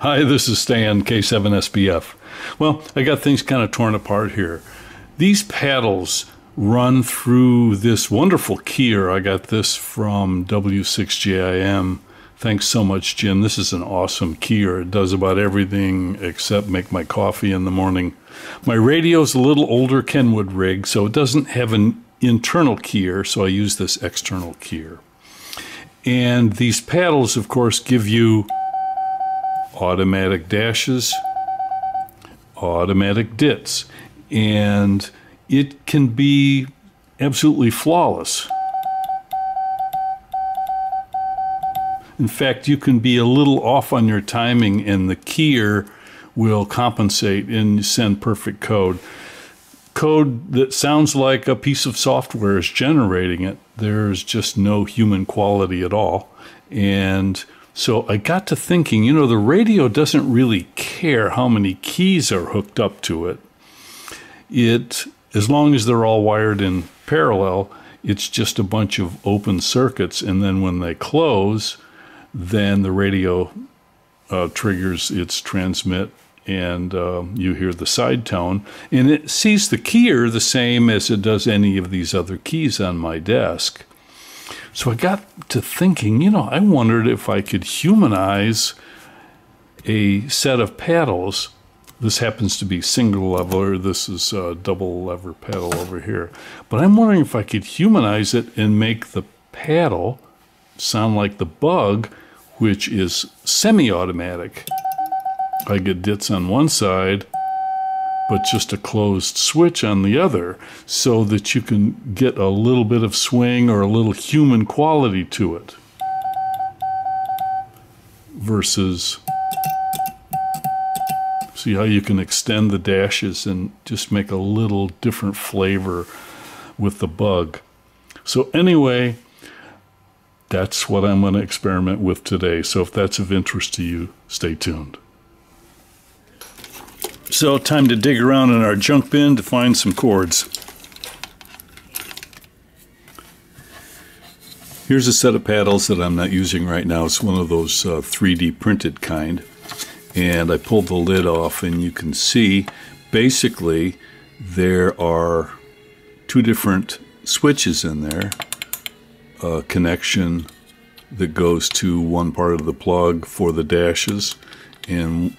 Hi, this is Stan, K7SBF. Well, I got things kind of torn apart here. These paddles run through this wonderful keyer. I got this from W6JIM. Thanks so much, Jim. This is an awesome keyer. It does about everything except make my coffee in the morning. My radio's a little older Kenwood rig, so it doesn't have an internal keyer, so I use this external keyer. And these paddles, of course, give you automatic dashes, automatic dits, and it can be absolutely flawless. In fact, you can be a little off on your timing and the keyer will compensate and send perfect code. Code that sounds like a piece of software is generating it. There's just no human quality at all. And so I got to thinking, you know, the radio doesn't really care how many keys are hooked up to it. As long as they're all wired in parallel, it's just a bunch of open circuits. And then when they close, then the radio triggers its transmit and you hear the side tone. And it sees the keyer the same as it does any of these other keys on my desk. So I got to thinking, you know, I wondered if I could humanize a set of paddles. This happens to be single lever. This is a double lever paddle over here. But I'm wondering if I could humanize it and make the paddle sound like the Bug, which is semi-automatic. I get dits on one side, but just a closed switch on the other, so that you can get a little bit of swing or a little human quality to it. Versus, see how you can extend the dashes and just make a little different flavor with the Bug. So anyway, that's what I'm going to experiment with today. So if that's of interest to you, stay tuned. So time to dig around in our junk bin to find some chords. Here's a set of paddles that I'm not using right now. It's one of those 3D printed kind. And I pulled the lid off and you can see basically there are two different switches in there. A connection that goes to one part of the plug for the dashes and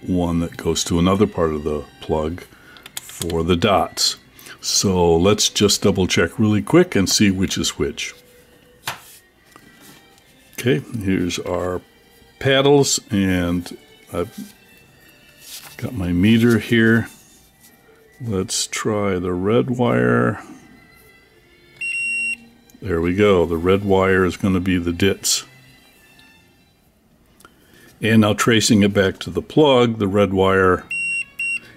one that goes to another part of the plug for the dots. So let's just double check really quick and see which is which. Okay, here's our paddles and I've got my meter here. Let's try the red wire. There we go. The red wire is going to be the dits. And now tracing it back to the plug, the red wire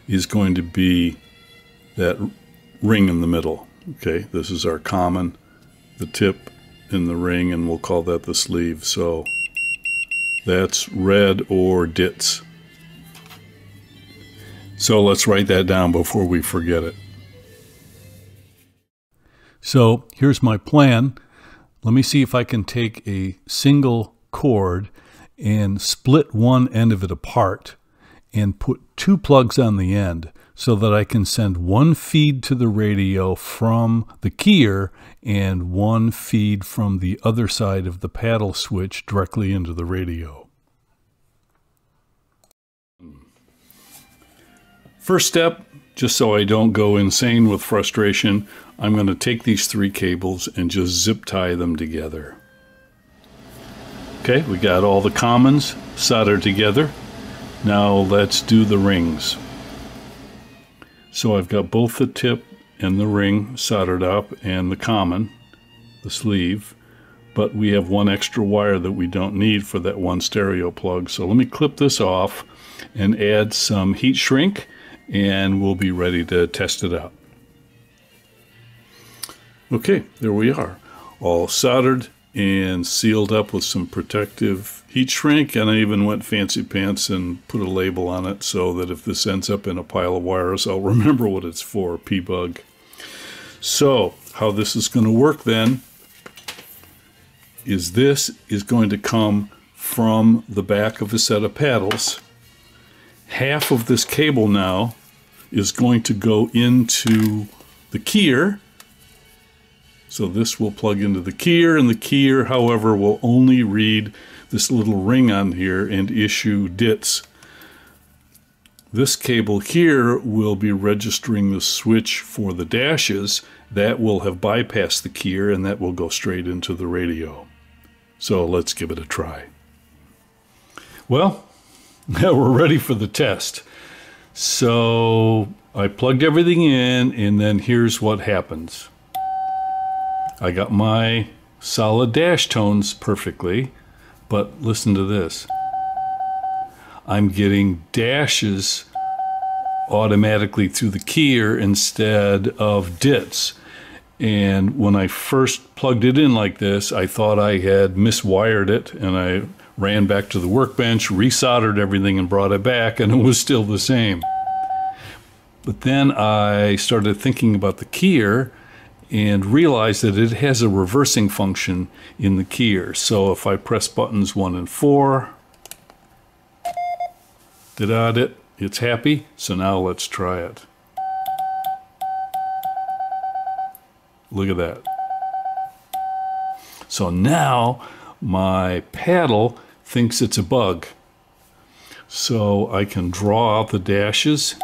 is going to be that ring in the middle. Okay, this is our common, the tip in the ring, and we'll call that the sleeve. So that's red or dits. So let's write that down before we forget it. So here's my plan. Let me see if I can take a single cord and split one end of it apart and put two plugs on the end so that I can send one feed to the radio from the keyer and one feed from the other side of the paddle switch directly into the radio. First step, just so I don't go insane with frustration, I'm going to take these three cables and just zip tie them together. Okay, we got all the commons soldered together. Now let's do the rings. So I've got both the tip and the ring soldered up and the common, the sleeve, but we have one extra wire that we don't need for that one stereo plug. So let me clip this off and add some heat shrink and we'll be ready to test it out. Okay, there we are, all soldered and sealed up with some protective heat shrink, and I even went fancy pants and put a label on it so that if this ends up in a pile of wires, I'll remember what it's for, P-Bug. So how this is going to work then is this is going to come from the back of a set of paddles. Half of this cable now is going to go into the keyer. So this will plug into the keyer, and the keyer, however, will only read this little ring on here and issue DITs. This cable here will be registering the switch for the dashes. That will have bypassed the keyer, and that will go straight into the radio. So let's give it a try. Well, now we're ready for the test. So I plugged everything in, and then here's what happens. I got my solid dash tones perfectly, but listen to this. I'm getting dashes automatically through the keyer instead of DITs. And when I first plugged it in like this, I thought I had miswired it, and I ran back to the workbench, resoldered everything, and brought it back, and it was still the same. But then I started thinking about the keyer and realized that it has a reversing function in the keyer. So if I press buttons 1 and 4, it's happy. So now let's try it. Look at that. So now my paddle thinks it's a bug. So I can draw out the dashes.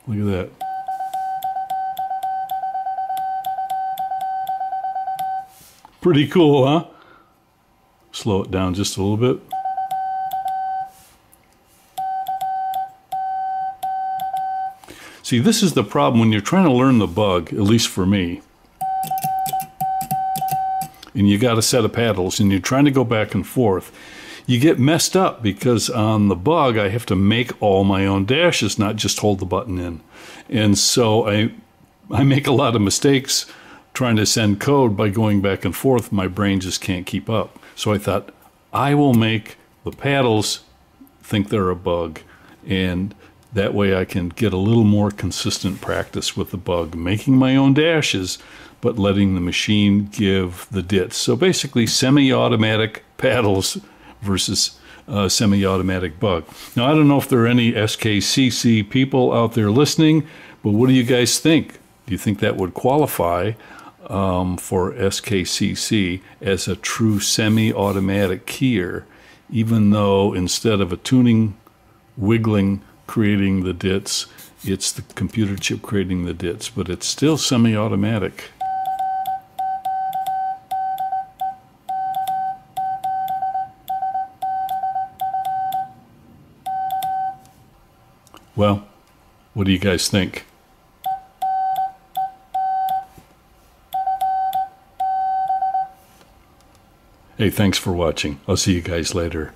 Look at that. Pretty cool, huh? Slow it down just a little bit. See, this is the problem when you're trying to learn the bug, at least for me. And you got a set of paddles and you're trying to go back and forth. You get messed up because on the bug, I have to make all my own dashes, not just hold the button in. And so I make a lot of mistakes trying to send code by going back and forth. My brain just can't keep up. So I thought, I will make the paddles think they're a bug. And that way I can get a little more consistent practice with the bug, making my own dashes, but letting the machine give the DITs. So basically semi-automatic paddles versus semi-automatic bug. Now, I don't know if there are any SKCC people out there listening, but what do you guys think? Do you think that would qualify for SKCC as a true semi-automatic keyer, even though instead of a tuning wiggling creating the DITs, it's the computer chip creating the DITs, but it's still semi-automatic. Well, what do you guys think? Hey, thanks for watching. I'll see you guys later.